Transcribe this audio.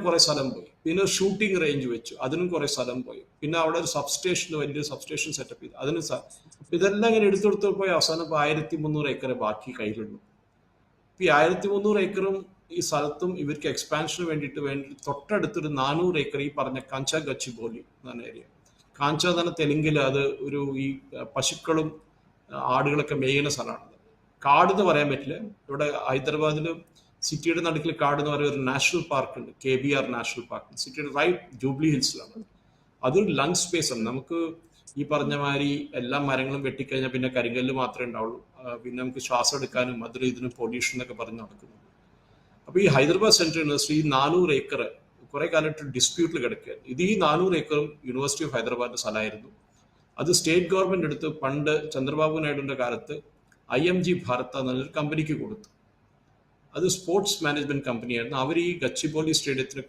കുറെ സ്ഥലം പോയി. പിന്നെ ഷൂട്ടിംഗ് റേഞ്ച് വെച്ചു, അതിനും കുറെ സ്ഥലം പോയി. പിന്നെ അവിടെ ഒരു സബ്സ്റ്റേഷൻ, വലിയ സബ്സ്റ്റേഷൻ സെറ്റപ്പ് ചെയ്തു, അതിന് ഇതെല്ലാം ഇങ്ങനെ എടുത്തെടുത്ത് പോയി അവസാനം ഇപ്പോൾ 1300 ഏക്കർ ബാക്കി കയ്യിലുള്ളൂ. ഈ 1300 ഏക്കറും ഈ സ്ഥലത്തും ഇവർക്ക് എക്സ്പാൻഷന് വേണ്ടി തൊട്ടടുത്തൊരു 400 ഏക്കർ ഈ പറഞ്ഞ കാഞ്ച ഗച്ചിബോലി എന്ന ഏരിയ. കാഞ്ച തന്നെ തെലുങ്കിൽ അത് ഒരു ഈ പശുക്കളും ആടുകളൊക്കെ മേയുന്ന സ്ഥലമാണ്. കാട് എന്ന് പറയാൻ പറ്റില്ല. ഇവിടെ ഹൈദരാബാദിൽ സിറ്റിയുടെ നടുക്കിൽ കാട് എന്ന് പറയുന്ന ഒരു നാഷണൽ പാർക്ക് ഉണ്ട്, KBR നാഷണൽ പാർക്ക്. സിറ്റിയുടെ റൈറ്റ് ജൂബിലി ഹിൽസിലാണ്. അതൊരു ലങ് സ്പേസ് ആണ്. നമുക്ക് ഈ പറഞ്ഞ മാതിരി എല്ലാ മരങ്ങളും വെട്ടിക്കഴിഞ്ഞാൽ പിന്നെ കരിങ്കല്ല് മാത്രമേ ഉണ്ടാവുള്ളൂ. പിന്നെ നമുക്ക് ശ്വാസം എടുക്കാനും അതിലും ഇതിനും പൊല്യൂഷൻ എന്നൊക്കെ പറഞ്ഞ് നടക്കുന്നു. അപ്പൊ ഈ ഹൈദരാബാദ് സെൻട്രൽ യൂണിവേഴ്സിറ്റി 400 ഏക്കർ കുറെ കാലമായിട്ട് ഡിസ്പ്യൂട്ടിൽ കിടക്കുക. ഇത് ഈ 400 ഏക്കറും യൂണിവേഴ്സിറ്റി ഓഫ് ഹൈദരാബാദിന്റെ സ്ഥലമായിരുന്നു. അത് സ്റ്റേറ്റ് ഗവൺമെന്റ് എടുത്ത് പണ്ട് ചന്ദ്രബാബു നായിഡുവിന്റെ കാലത്ത് IMG ഭാരത് എന്നൊരു കമ്പനിക്ക് കൊടുത്തു. അത് സ്പോർട്സ് മാനേജ്മെന്റ് കമ്പനിയായിരുന്നു. അവർ ഈ ഗച്ചിബോലി സ്റ്റേഡിയത്തിന്